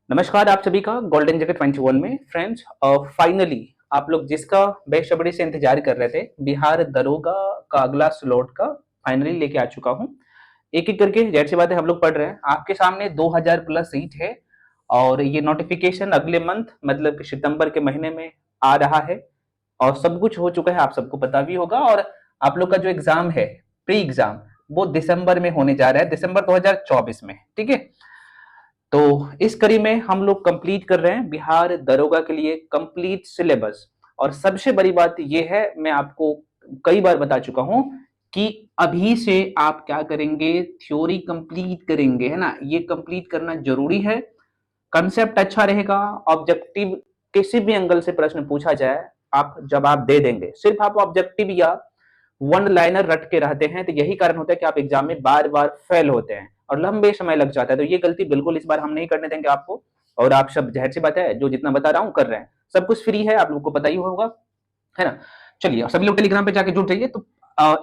नमस्कार आप सभी का गोल्डन जैकेट 21 में फ्रेंड्स। फाइनली आप लोग जिसका बेसब्री से इंतजार कर रहे थे, बिहार दरोगा का अगला स्लॉट का फाइनली लेके आ चुका हूं। एक एक करके जाहिर सी बात है हम लोग पढ़ रहे हैं। आपके सामने 2000 प्लस सीट है और ये नोटिफिकेशन अगले मंथ मतलब कि सितंबर के महीने में आ रहा है और सब कुछ हो चुका है, आप सबको पता भी होगा। और आप लोग का जो एग्जाम है, प्री एग्जाम, वो दिसंबर में होने जा रहा है, दिसंबर 2024 में। ठीक है, तो इस कड़ी में हम लोग कंप्लीट कर रहे हैं बिहार दरोगा के लिए कंप्लीट सिलेबस। और सबसे बड़ी बात यह है, मैं आपको कई बार बता चुका हूं कि अभी से आप क्या करेंगे, थ्योरी कंप्लीट करेंगे, है ना। ये कंप्लीट करना जरूरी है। कंसेप्ट अच्छा रहेगा, ऑब्जेक्टिव किसी भी एंगल से प्रश्न पूछा जाए आप जवाब दे देंगे। सिर्फ आप ऑब्जेक्टिव या वन लाइनर रट के रहते हैं तो यही कारण होता है कि आप एग्जाम में बार बार फेल होते हैं और लंबे समय लग जाता है। तो ये गलती बिल्कुल इस बार हम नहीं करने देंगे आपको। और आप सब जाहिर सी बात है जो जितना बता रहा हूँ कर रहे हैं, सब कुछ फ्री है, आप लोग को पता ही होगा, है ना। चलिए सभी लोग टेलीग्राम पे जाके जुड़ जाइए। तो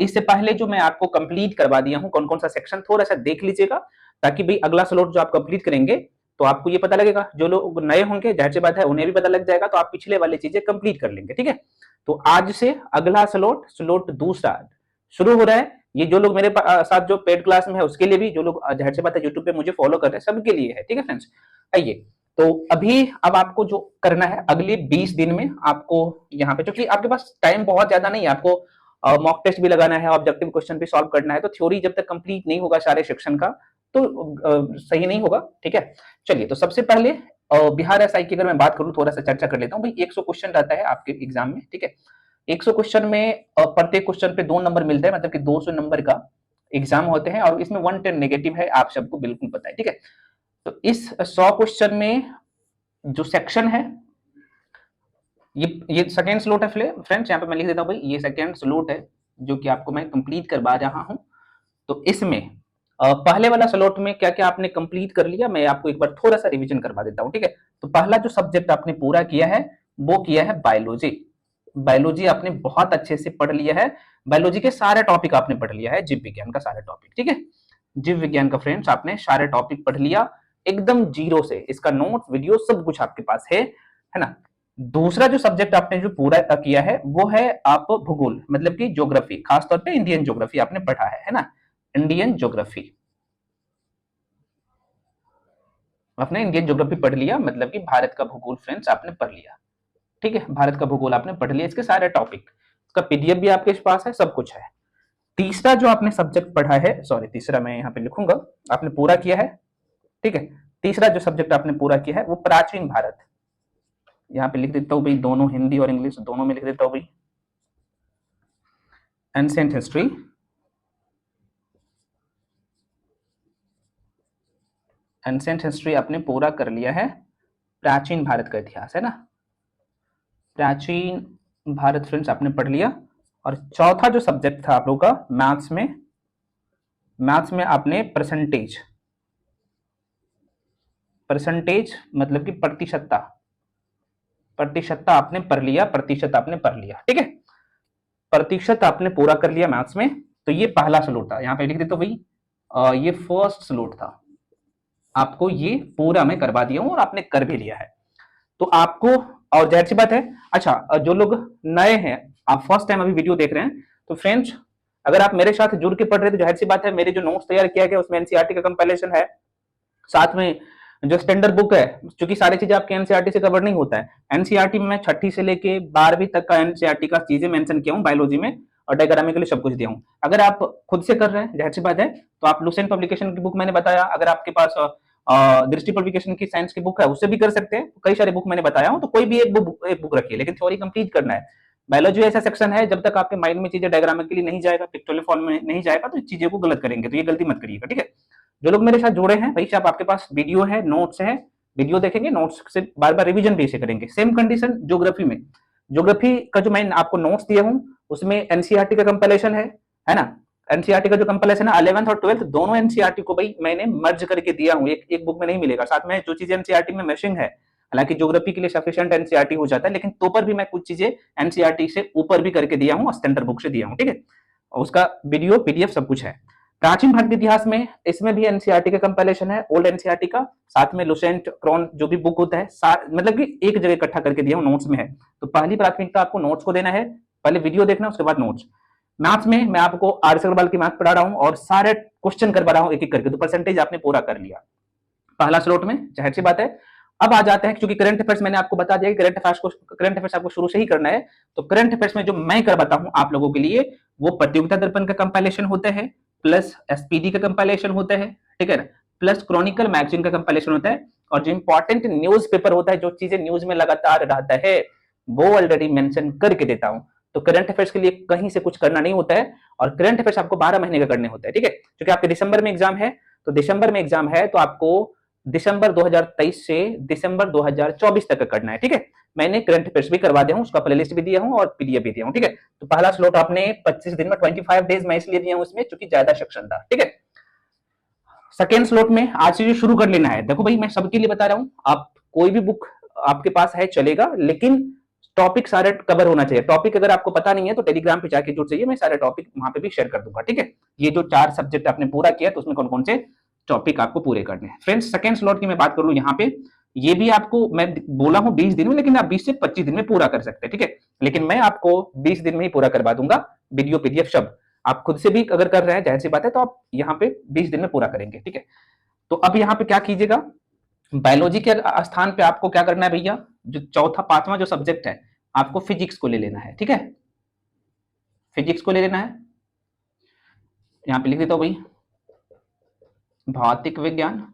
इससे पहले जो मैं आपको कंप्लीट करवा दिया हूँ कौन कौन सा सेक्शन, थोड़ा सा देख लीजिएगा ताकि भाई अगला स्लॉट जो आप कंप्लीट करेंगे तो आपको ये पता लगेगा। जो लोग नए होंगे जाहिर सी बात है उन्हें भी पता लग जाएगा, तो आप पिछले वाली चीजें कंप्लीट कर लेंगे। ठीक है, तो आज से अगला स्लॉट दूसरा शुरू हो रहा है। ये जो लोग मेरे साथ जो पेड क्लास में है उसके लिए भी, जो लोग जाहिर सी बात है यूट्यूब पे मुझे फॉलो कर रहे हैं सबके लिए है। ठीक है फ्रेंड्स, आइए। तो अभी अब आपको जो करना है अगले 20 दिन में आपको यहाँ पे, क्योंकि आपके पास टाइम बहुत ज्यादा नहीं है, आपको मॉक टेस्ट भी लगाना है, ऑब्जेक्टिव क्वेश्चन भी सॉल्व करना है। तो थ्योरी जब तक कंप्लीट नहीं होगा सारे सेक्शन का तो सही नहीं होगा। ठीक है, चलिए। तो सबसे पहले बिहार एसआई की अगर मैं बात करूं, थोड़ा सा चर्चा कर लेता हूं। भाई 100 क्वेश्चन रहता है आपके एग्जाम में। ठीक है, 100 क्वेश्चन में प्रत्येक क्वेश्चन पे 2 नंबर मिलते हैं, मतलब कि 200 नंबर का एग्जाम होते हैं और इसमें 110 नेगेटिव है, आप सबको बिल्कुल पता है। ठीक है, तो इस 100 क्वेश्चन में जो सेक्शन है, ये सेकेंड स्लॉट है फ्रेंड्स। यहाँ पे मैं लिख देता हूँ भाई, ये सेकेंड स्लॉट है जो कि आपको मैं कंप्लीट करवा रहा हूँ। तो इसमें पहले वाला स्लॉट में क्या क्या आपने कंप्लीट कर लिया, मैं आपको एक बार थोड़ा सा रिवीजन करवा देता हूँ। ठीक है, तो पहला जो सब्जेक्ट आपने पूरा किया है वो किया है बायोलॉजी। बायोलॉजी आपने बहुत अच्छे से पढ़ लिया है, बायोलॉजी के सारे टॉपिक आपने पढ़ लिया है, जीव विज्ञान का सारा टॉपिक। ठीक है, जीव विज्ञान का फ्रेंड्स आपने सारे टॉपिक पढ़ लिया एकदम जीरो से, इसका नोट वीडियो सब कुछ आपके पास है ना। दूसरा जो सब्जेक्ट आपने जो पूरा किया है वो है आप भूगोल, मतलब कि ज्योग्राफी, खासतौर पे इंडियन ज्योग्राफी आपने पढ़ा है ना। इंडियन ज्योग्राफी आपने इंडियन ज्योग्राफी पढ़ लिया, मतलब कि भारत का भूगोल फ्रेंड्स आपने पढ़ लिया। ठीक है, भारत का भूगोल आपने पढ़ लिया, इसके सारे टॉपिक, इसका पीडीएफ भी आपके पास है, सब कुछ है। तीसरा जो आपने सब्जेक्ट पढ़ा है, सॉरी तीसरा मैं यहाँ पे लिखूंगा, आपने पूरा किया है। ठीक है, तीसरा जो सब्जेक्ट आपने पूरा किया है वो प्राचीन भारत, यहाँ पे लिख देता हूँ भाई, दोनों हिंदी और इंग्लिश दोनों में लिख देता हूँ भाई, एंशिएंट हिस्ट्री। एंशिएंट हिस्ट्री आपने पूरा कर लिया है, प्राचीन भारत का इतिहास है ना, प्राचीन भारत फ्रेंड्स आपने पढ़ लिया। और चौथा जो सब्जेक्ट था आप लोगों का मैथ्स में आपने परसेंटेज मतलब कि प्रतिशतता आपने पढ़ लिया, प्रतिशत आपने पढ़ लिया। ठीक है, प्रतिशत आपने पूरा कर लिया मैथ्स में। तो ये पहला स्लॉट था, यहाँ पे लिख देता हूं भाई, ये फर्स्ट स्लॉट था, आपको ये पूरा मैं करवा दिया हूं और आपने कर भी लिया है। तो आपको, और जाहिर सी बात है, अच्छा जो लोग नए हैं, आप फर्स्ट टाइम अभी वीडियो देख रहे हैं, तो फ्रेंड्स अगर आप मेरे साथ जुड़ के पढ़ रहे हैं तो जाहिर सी बात है मेरे जो नोट्स तैयार किया गया उसमें एनसीईआरटी का कंपाइलेशन है, साथ में जो स्टैंडर्ड बुक है, क्योंकि सारी चीजें आपके एनसीईआरटी से कवर नहीं होता है। एनसीईआरटी में मैं 6ठी से लेके 12वीं तक का एनसीईआरटी का चीजें मेंशन किया हूँ बायोलॉजी में, और डायग्रामिकली सब कुछ दिया हूँ। अगर आप खुद से कर रहे हैं जाहिर सी बात है तो आप लुसेंट पब्लिकेशन की बुक मैंने बताया, अगर आपके पास दृष्टि पब्लिकेशन की साइंस की बुक है उससे भी कर सकते हैं, कई सारे बुक मैंने बताया हूँ, तो कोई भी एक बुक रखिए, लेकिन थ्योरी कंप्लीट करना है। बायोलॉजी ऐसा सेक्शन है जब तक आपके माइंड में चीजें डायग्रामिकली नहीं जाएगा, पिक्टोरियल फॉर्म में नहीं जाएगा तो चीजों को गलत करेंगे, तो ये गलती मत करिएगा। ठीक है, जो लोग मेरे साथ जुड़े हैं भाई साहब, आपके पास वीडियो है, नोट्स है, वीडियो देखेंगे, नोट्स से बार बार रिवीजन भी इसे करेंगे। सेम कंडीशन ज्योग्राफी में, ज्योग्राफी का जो मैं आपको नोट्स दिया हूँ उसमें एनसीईआरटी का कंपाइलेशन है ना। एनसीईआरटी का जो कंपाइलेशन है 11th और 12th दोनों एनसीईआरटी को भाई मैंने मर्ज करके दिया हूँ, एक बुक में नहीं मिलेगा। साथ में जो चीजें एनसीईआरटी में मिसिंग है, हालांकि ज्योग्राफी के लिए सफिशिएंट एनसीईआरटी हो जाता है, लेकिन तो पर भी मैं कुछ चीजें एनसीईआरटी से ऊपर भी करके दिया हूँ, स्टैंडर्ड बुक से दिया हूँ। ठीक है, उसका वीडियो पीडीएफ सब कुछ है। प्राचीन भारत के इतिहास में इसमें भी एनसीईआरटी का कंपाइलेशन है, ओल्ड एनसीईआरटी का, साथ में लुसेंट क्रॉन जो भी बुक होता है, मतलब कि एक जगह इकट्ठा करके दिया हूं, नोट्स में है। तो पहली प्राथमिकता आपको नोट्स को देना है, पहले वीडियो देखना, उसके बाद नोट्स। मैथ्स में मैं आपको आर एस अग्रवाल की मैथ पढ़ा रहा हूं और सारे क्वेश्चन करवा रहा हूं एक एक करके, तो परसेंटेज आपने पूरा कर लिया पहला स्लॉट में, जाहिर सी बात है। अब आ जाते हैं, क्योंकि करंट अफेयर्स मैंने आपको बता दिया कि करंट अफेयर्स आपको शुरू से ही करना है, तो करंट अफेयर्स में जो मैं करवाता हूं आप लोगों के लिए, वो प्रतियोगिता दर्पण का कंपाइलेशन होता है, प्लस एसपीडी का कंपाइलेशन होता है, ठीक है ना, प्लस क्रॉनिकल मैगजीन का कंपाइलेशन होता है, और जो इंपॉर्टेंट न्यूज पेपर होता है, जो चीजें न्यूज में लगातार रहता है, वो ऑलरेडी मेंशन करके देता हूं। तो करंट अफेयर्स के लिए कहीं से कुछ करना नहीं होता है, और करंट अफेयर्स आपको 12 महीने का करने होता है, ठीक है, क्योंकि आपके दिसंबर में एग्जाम है, तो दिसंबर में एग्जाम है तो आपको दिसंबर 2023 से दिसंबर 2024 तक का करना है, ठीक है। मैंने करंट अफेयर्स भी करवा दिया हूं, उसका प्लेलिस्ट भी दिया हूं और पीडीएफ भी दिया हूं, ठीक है। तो पहला स्लॉट आपने 25 दिन में 25 डेज मैं इसलिए दिया हूं उसमें, क्योंकि ज्यादा सेक्शन था, ठीक है। सेकेंड स्लॉट में आज से जो शुरू कर लेना है, देखो भाई मैं सबके लिए बता रहा हूं, आप कोई भी बुक आपके पास है चलेगा, लेकिन टॉपिक सारे कवर होना चाहिए। टॉपिक अगर आपको पता नहीं है तो टेलीग्राम पे जाके जुड़ जाइए, मैं सारे टॉपिक वहां पे भी शेयर कर दूंगा, ठीक है। ये जो 4 सब्जेक्ट आपने पूरा किया तो उसमें कौन कौन से टॉपिक आपको पूरे करने हैं। फ्रेंड्स सेकंड स्लॉट की मैं बात कर लूं, यहाँ पे ये भी आपको मैं बोला हूं 20 दिन में, लेकिन आप 20 से 25 दिन में पूरा कर सकते हैं, ठीक है। लेकिन मैं आपको 20 दिन में ही पूरा करवा दूंगा, वीडियो पीडीएफ सब। आप खुद से भी अगर कर रहे हैं, जाहिर सी बात है, तो आप यहाँ पे 20 दिन में पूरा करेंगे, ठीक है। तो अब यहाँ पे क्या कीजिएगा, बायोलॉजी के स्थान पे आपको क्या करना है भैया, जो चौथा पांचवा जो सब्जेक्ट है, आपको फिजिक्स को ले लेना है, ठीक है। फिजिक्स को ले लेना है, यहां पे लिख देता हूं भाई, भौतिक विज्ञान।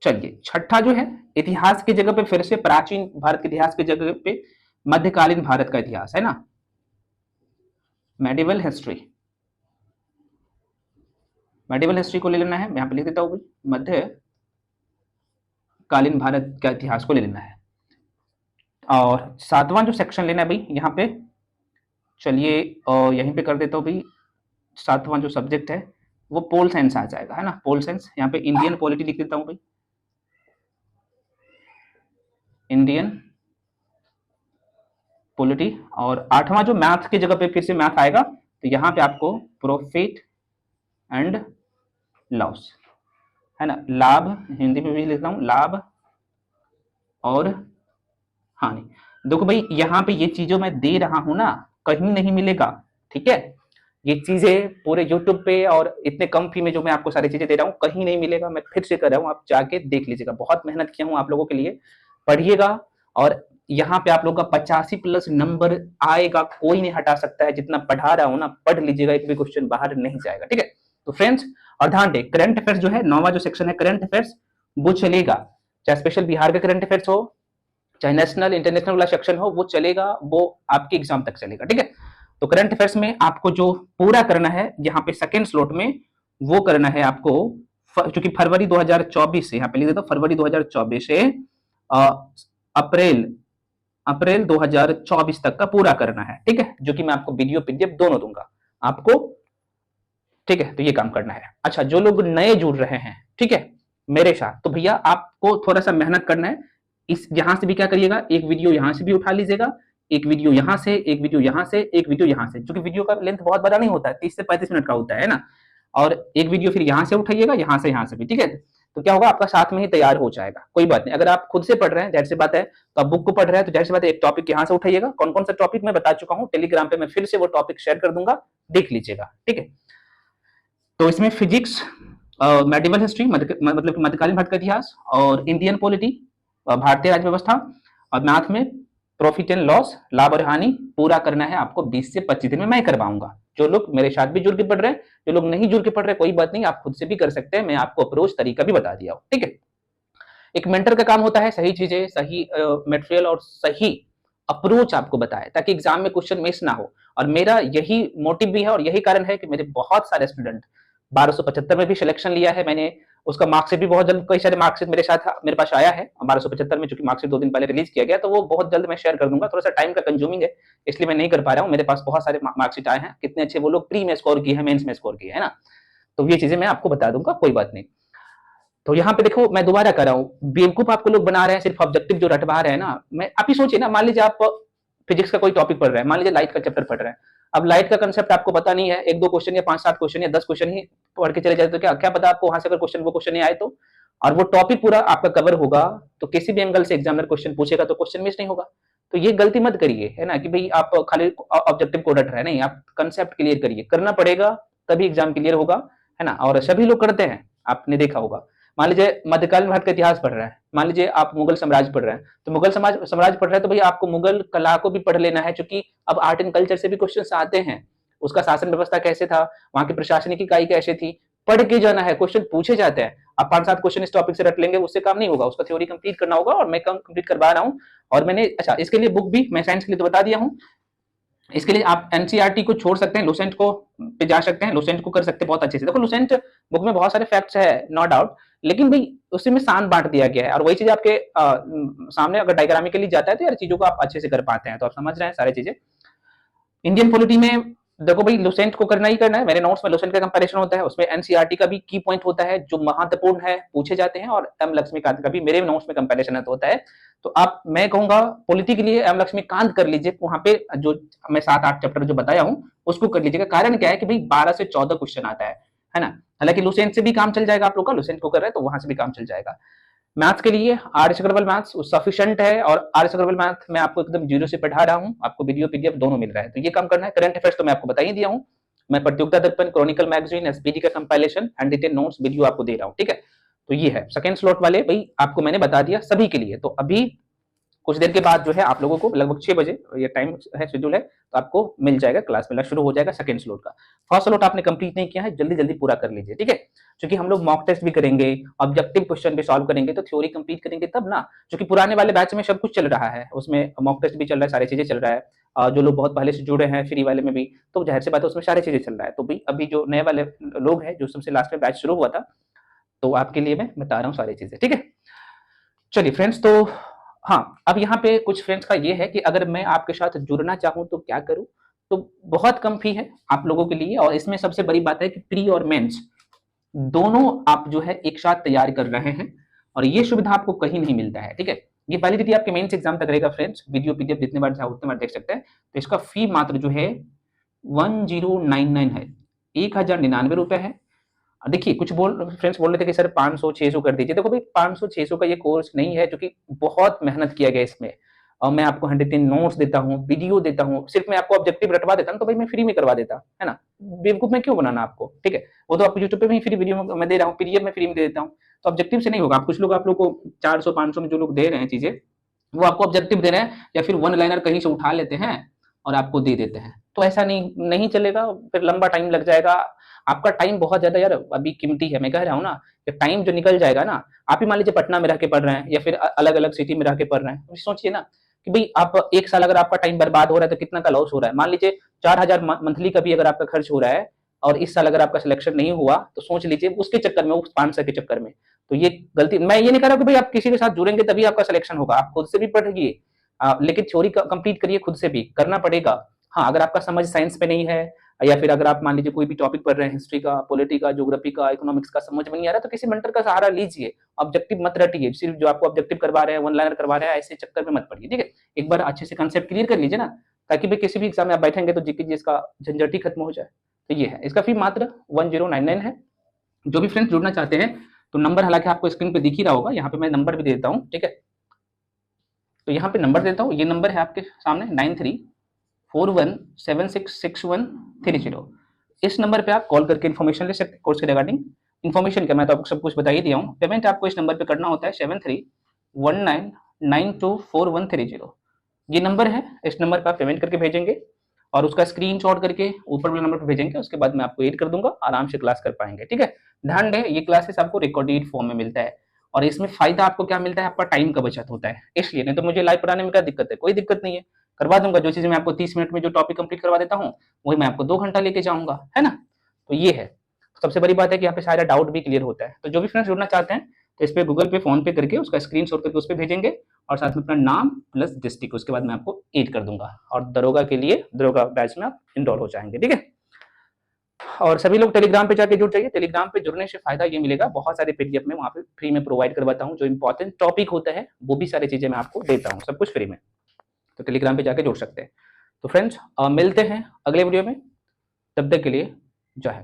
चलिए छठा जो है, इतिहास की जगह पे फिर से प्राचीन भारत के इतिहास की जगह पे मध्यकालीन भारत का इतिहास है ना, मेडिवल हिस्ट्री। मेडिवल हिस्ट्री को ले लेना है, यहां पे लिख देता हूं भाई, मध्यकालीन भारत का इतिहास को ले लेना है। और सातवां जो सेक्शन लेना है भाई, यहाँ पे चलिए यहीं पे कर देता हूँ भाई, सातवां जो सब्जेक्ट है वो पोल साइंस आ जाएगा, है ना, पोल साइंस। यहाँ पे इंडियन पॉलिटी लिख देता हूँ भाई, इंडियन पॉलिटी। और आठवां जो मैथ की जगह पे फिर से मैथ आएगा, तो यहाँ पे आपको प्रॉफिट एंड लॉस, है ना, लाभ, हिंदी में भी लिखता हूँ, लाभ और हानि। देखो भाई यहाँ पे ये चीजों मैं दे रहा हूं ना, कहीं नहीं मिलेगा, ठीक है। ये चीजें पूरे YouTube पे और इतने कम फी में जो मैं आपको सारी चीजें दे रहा हूँ, कहीं नहीं मिलेगा। मैं फिर से कर रहा हूँ, आप जाके देख लीजिएगा, बहुत मेहनत किया हूँ आप लोगों के लिए, पढ़िएगा। और यहाँ पे आप लोग का 85+ नंबर आएगा, कोई नहीं हटा सकता है। जितना पढ़ा रहा हूँ ना, पढ़ लीजिएगा, एक भी क्वेश्चन बाहर नहीं जाएगा, ठीक है। तो फ्रेंड्स, और ध्यान दे, करंट अफेयर्स जो है, 9वां जो सेक्शन है करंट अफेयर्स, वो चलेगा, चाहे स्पेशल बिहार का करंट अफेयर्स हो, चाहे नेशनल इंटरनेशनल वाला सेक्शन हो, वो चलेगा, वो आपके एग्जाम तक चलेगा, ठीक है। तो करंट अफेयर्स में आपको जो पूरा करना है यहाँ पे सेकंड स्लॉट में, वो करना है आपको, क्योंकि फरवरी 2024 से, यहाँ पे लिख देता हूं, फरवरी 2024 से अप्रैल 2024 तक का पूरा करना है, ठीक है, जो कि मैं आपको वीडियो पीडीएफ दोनों दूंगा आपको, ठीक है। तो ये काम करना है। अच्छा, जो लोग नए जुड़ रहे हैं, ठीक है, मेरे साथ, तो भैया आपको थोड़ा सा मेहनत करना है। इस यहां से भी क्या करिएगा, एक वीडियो यहां से भी उठा लीजिएगा, एक वीडियो यहां से, एक वीडियो यहां से, एक वीडियो यहां से, क्योंकि वीडियो का लेंथ बहुत बड़ा नहीं होता है, 30 से 35 मिनट का होता है ना। और एक वीडियो फिर यहां से उठाइएगा, यहां से भी, ठीक है। तो क्या होगा, आपका साथ में ही तैयार हो जाएगा, कोई बात नहीं। अगर आप खुद से पढ़ रहे हैं, जाहिर सी बात है, तो आप बुक को पढ़ रहे हैं, तो जाहिर सी बात है, एक टॉपिक यहां से उठाइएगा। कौन कौन सा टॉपिक मैं बता चुका हूं, टेलीग्राम पे मैं फिर से वो टॉपिक शेयर कर दूंगा, देख लीजिएगा, ठीक है। तो इसमें फिजिक्स, मेडिवल हिस्ट्री मतलब मध्यकालीन भारत का इतिहास, और इंडियन पॉलिटी, भारतीय राज्य व्यवस्था, और मैथ में प्रॉफिट एंड लॉस, लाभ और हानि, पूरा करना है आपको 20 से 25 दिन में मैं करवाऊंगा। जो लोग मेरे साथ भी जुड़ के पढ़ रहे हैं, जो लोग नहीं जुड़ के पढ़ रहे, कोई बात नहीं, आप खुद से भी कर सकते हैं, मैं आपको अप्रोच तरीका भी बता दिया हूं, ठीक है। एक मेंटर का काम होता है सही चीजें, सही मटेरियल और सही अप्रोच आपको बताए, ताकि एग्जाम में क्वेश्चन मिस ना हो। और मेरा यही मोटिव भी है और यही कारण है कि मेरे बहुत सारे स्टूडेंट 1275 में भी सिलेक्शन लिया है मैंने, उसका मार्कशीट भी बहुत जल्द, कई सारे मार्कशीट मेरे पास आया है 1275 में, चूंकि मार्कशीट 2 दिन पहले रिलीज किया गया, तो वो बहुत जल्द मैं शेयर कर दूंगा। थोड़ा सा टाइम का कंज्यूमिंग है, इसलिए मैं नहीं कर पा रहा हूँ। मेरे पास बहुत सारे मार्कशीट आए हैं, कितने अच्छे वो लोग प्री में स्कोर किए हैं, मेंस में स्कोर किए है ना। तो ये चीजें मैं आपको बता दूंगा, कोई बात नहीं। तो यहाँ पे देखो, मैं दोबारा कर रहा हूँ, बेवकूफ आपको लोग बना रहे हैं, सिर्फ ऑब्जेक्टिव जो रटवा रहे हैं ना। मैं आप ही सोचिए ना, मान लीजिए आप फिजिक्स का कोई टॉपिक पढ़ रहे हैं, मान लीजिए लाइट का चैप्टर पढ़ रहे हैं, अब लाइट का कंसेप्ट आपको पता नहीं है, 1-2 क्वेश्चन या 5-7 क्वेश्चन या 10 क्वेश्चन ही पढ़ के चले जाते तो क्या क्या पता आपको वहां से अगर क्वेश्चन वो क्वेश्चन नहीं आए तो, और वो टॉपिक पूरा आपका कवर होगा तो किसी भी एंगल से एग्जामिनर क्वेश्चन पूछेगा तो क्वेश्चन मिस नहीं होगा। तो ये गलती मत करिए, है ना, कि भाई आप खाली ऑब्जेक्टिव को रट रहे हैं, नहीं, आप कंसेप्ट क्लियर करिए, करना पड़ेगा तभी एग्जाम क्लियर होगा, है ना। और सभी लोग करते हैं, आपने देखा होगा। मान लीजिए मध्यकालीन भारत का इतिहास पढ़ रहे हैं, मान लीजिए आप मुगल साम्राज्य पढ़ रहे हैं, तो मुगल साम्राज्य पढ़ रहे हैं तो भाई आपको मुगल कला को भी पढ़ लेना है, क्योंकि अब आर्ट एंड कल्चर से भी क्वेश्चन आते हैं, उसका शासन व्यवस्था कैसे था, वहां की प्रशासनिक इकाई कैसे थी, पढ़ के जाना है, क्वेश्चन पूछे जाते हैं। आप 5-7 क्वेश्चन इस टॉपिक से रट लेंगे उससे काम नहीं होगा, उसका थ्योरी कंप्लीट करना होगा, और मैं कंप्लीट करवा रहा हूँ। और मैंने अच्छा इसके लिए बुक भी मैं साइंस के लिए तो बता दिया हूँ, इसके लिए आप एनसीईआरटी को छोड़ सकते हैं, लुसेंट को पे जा सकते हैं, लुसेंट को कर सकते हैं बहुत अच्छे से। देखो लुसेंट बुक में बहुत सारे फैक्ट्स है, नो डाउट, लेकिन भाई उसी में शान बांट दिया गया है, और वही चीज आपके सामने अगर डायग्रामिकली जाता है तो यार चीजों को आप अच्छे से कर पाते हैं, तो आप समझ रहे हैं सारी चीजें। इंडियन पॉलिटी में देखो भाई लुसेंट को करना ही करना है, मेरे नोट्स में लुसेंट का कंपैरिजन होता है, उसमें एनसीईआरटी का भी की पॉइंट होता है जो महत्वपूर्ण है, पूछे जाते हैं, और एम लक्ष्मीकांत का भी मेरे नोट्स में कंपैरिजन होता है। तो आप, मैं कहूंगा पॉलिटी के लिए एम लक्ष्मीकांत कर लीजिए, वहां पे जो मैं 7-8 चैप्टर जो बताया हूँ उसको कर लीजिएगा। कारण क्या है कि भाई 12 से 14 क्वेश्चन आता है ना। हालांकि लुसेंट से भी काम चल जाएगा आप लोग का, लुसेंट को कर रहे हैं तो वहां से भी काम चल जाएगा। मैथ्स के लिए आर्यस अग्रवाल मैथ्स सफिशिएंट है, और आर्यस अग्रवाल मैथ मैं आपको एकदम जीरो से पढ़ा रहा हूँ, आपको वीडियो पीडीएफ दोनों मिल रहा है, तो ये काम करना है। करंट अफेयर्स तो मैं आपको बता ही दिया हूँ, मैं प्रतियोगिता दर्पण, क्रॉनिकल मैगजीन, एसपीडी का compilation, hand retain notes video आपको दे रहा हूँ, ठीक है। तो ये है सेकंड स्लॉट वाले, भाई आपको मैंने बता दिया सभी के लिए। तो अभी कुछ देर के बाद जो है आप लोगों को लगभग 6 बजे ये टाइम है, शेड्यूल है, तो आपको मिल जाएगा, क्लास मिलना शुरू हो जाएगा सेकंड स्लॉट का। फर्स्ट स्लॉट आपने कंप्लीट नहीं किया है, जल्दी जल्दी पूरा कर लीजिए, ठीक है। क्योंकि हम लोग मॉक टेस्ट भी करेंगे, ऑब्जेक्टिव क्वेश्चन भी सॉल्व करेंगे, तो थ्योरी कंप्लीट करेंगे तब ना। क्योंकि पुराने वाले बैच में सब कुछ चल रहा है, उसमें मॉक टेस्ट भी चल रहा है, सारी चीजें चल रहा है, जो लोग बहुत पहले से जुड़े हैं फ्री वाले में भी, तो जाहिर सी बात है उसमें सारी चीजें चल रहा है। तो भाई अभी जो नए वाले लोग हैं, जो सबसे लास्ट में बैच शुरू हुआ था, तो आपके लिए मैं बता रहा हूँ सारी चीजें, ठीक है। चलिए फ्रेंड्स, तो हाँ, अब यहाँ पे कुछ फ्रेंड्स का ये है कि अगर मैं आपके साथ जुड़ना चाहूँ तो क्या करूँ, तो बहुत कम फी है आप लोगों के लिए, और इसमें सबसे बड़ी बात है कि प्री और मेंस दोनों आप जो है एक साथ तैयार कर रहे हैं, और ये सुविधा आपको कहीं नहीं मिलता है, ठीक है। ये वैलिडिटी आपके मेंस एग्जाम तक रहेगा फ्रेंड्स, वीडियो पीडीएफ जितने बार चाहे उतने बार देख सकते हैं। तो इसका फी मात्र जो है 1099 है, 1099 रुपए है। देखिए कुछ फ्रेंड्स बोल रहे थे कि सर 500-600 कर दीजिए। देखो भाई 500-600 का ये कोर्स नहीं है, क्योंकि बहुत मेहनत किया गया इसमें, और मैं आपको 110 नोट्स देता हूँ, वीडियो देता हूँ, सिर्फ मैं आपको ऑब्जेक्टिव रटवा देता हूँ तो भाई मैं फ्री में करवा देता, है ना। बेवकूफ में क्यों बनाना आपको, ठीक है। वो तो आपको यूट्यूब पे भी फ्री वीडियो मैं दे रहा हूँ, पीडीएफ में फ्री में दे देता हूँ, तो ऑब्जेक्टिव से नहीं होगा। कुछ लोग आप लोग को 400-500 में जो लोग दे रहे हैं चीजें, वो आपको ऑब्जेक्टिव दे रहे हैं, या फिर वन लाइनर कहीं से उठा लेते हैं और आपको दे देते हैं, तो ऐसा नहीं चलेगा, फिर लंबा टाइम लग जाएगा। आपका टाइम बहुत ज्यादा यार अभी कीमती है, मैं कह रहा हूँ ना, कि टाइम जो निकल जाएगा ना, आप ही मान लीजिए पटना में रह के पढ़ रहे हैं, या फिर अलग अलग सिटी में रह के पढ़ रहे हैं, सोचिए ना कि भाई आप एक साल अगर आपका टाइम बर्बाद हो रहा है तो कितना का लॉस हो रहा है। मान लीजिए 4000 मंथली का भी अगर आपका खर्च हो रहा है, और इस साल अगर आपका सिलेक्शन नहीं हुआ, तो सोच लीजिए उसके चक्कर में, उस 500 के चक्कर में। तो ये गलती, मैं ये नहीं कह रहा कि भाई आप किसी के साथ जुड़ेंगे तभी आपका सिलेक्शन होगा, आप खुद से भी पढ़िए, लेकिन थ्योरी कंप्लीट करिए, खुद से भी करना पड़ेगा। हाँ, अगर आपका समझ साइंस पे नहीं है, या फिर अगर आप मान लीजिए कोई भी टॉपिक पढ़ रहे हैं, हिस्ट्री का, पॉलिटी का, ज्योग्राफी का, इकोनॉमिक्स का, समझ में नहीं आ रहा, तो किसी मेंटर का सहारा लीजिए, ऑब्जेक्टिव मत रटिए, सिर्फ जो आपको ऑब्जेक्टिव करवा रहे हैं, वन लाइनर करवा रहे हैं, ऐसे चक्कर में मत पड़िए, ठीक है। एक बार अच्छे से कंसेप्ट क्लियर कर लीजिए ना, ताकि भाई किसी भी एग्जाम में आप बैठेंगे तो जीके इसका झंझट ही खत्म हो जाए। तो ये है, इसका फी मात्र 1099 है। जो भी फ्रेंड्स जुड़ना चाहते हैं, तो नंबर हालांकि आपको स्क्रीन पे दिख ही रहा होगा, यहाँ पे मैं नंबर भी देता हूँ, ठीक है। तो यहाँ पे नंबर देता हूँ, ये नंबर है आपके सामने 9341766130। इस नंबर पे आप कॉल करके इन्फॉर्मेशन ले सकते हैं कोर्स के रिगार्डिंग। इन्फॉर्मेशन क्या, मैं तो आपको सब कुछ बता ही दिया हूँ। पेमेंट आपको इस नंबर पे करना होता है 7319924130। ये नंबर है, इस नंबर पे आप पेमेंट करके भेजेंगे, और उसका स्क्रीनशॉट करके ऊपर वाले नंबर पे भेजेंगे, उसके बाद मैं आपको एड कर दूंगा, आराम से क्लास कर पाएंगे, ठीक है। ध्यान दें, ये क्लासेस आपको रिकॉर्डेड फॉर्म में मिलता है, और इसमें फायदा आपको क्या मिलता है, आपका टाइम का बचत होता है, इसलिए। नहीं तो मुझे लाइव पढ़ाने में क्या दिक्कत है, कोई दिक्कत नहीं है, करवा दूंगा। जो चीजें मैं आपको 30 मिनट में जो टॉपिक कंप्लीट करवा देता हूँ, वही मैं आपको 2 घंटा लेके जाऊंगा, है ना। तो ये है, सबसे बड़ी बात है कि यहाँ पे सारा डाउट भी क्लियर होता है। तो जो भी फ्रेंड्स जुड़ना चाहते हैं, तो इस पे गूगल पे, फोन पे करके उसका स्क्रीनशॉट करके उस पे भेजेंगे, और साथ में अपना नाम प्लस डिस्ट्रिक्ट, उसके बाद मैं आपको एड कर दूंगा, और दरोगा के लिए दरोगा बैच में आप इनरोल हो जाएंगे, ठीक है। और सभी लोग टेलीग्राम पे जाके जुड़ जाइए। टेलीग्राम पे जुड़ने से फायदा ये मिलेगा, बहुत सारे पीडीएफ में वहाँ पे फ्री में प्रोवाइड करवाता हूँ, जो इंपॉर्टेंट टॉपिक होता है वो भी सारी चीजें मैं आपको देता हूँ, सब कुछ फ्री में। तो टेलीग्राम पे जाके जुड़ सकते हैं। तो फ्रेंड्स मिलते हैं अगले वीडियो में, तब तक के लिए जय हिंद।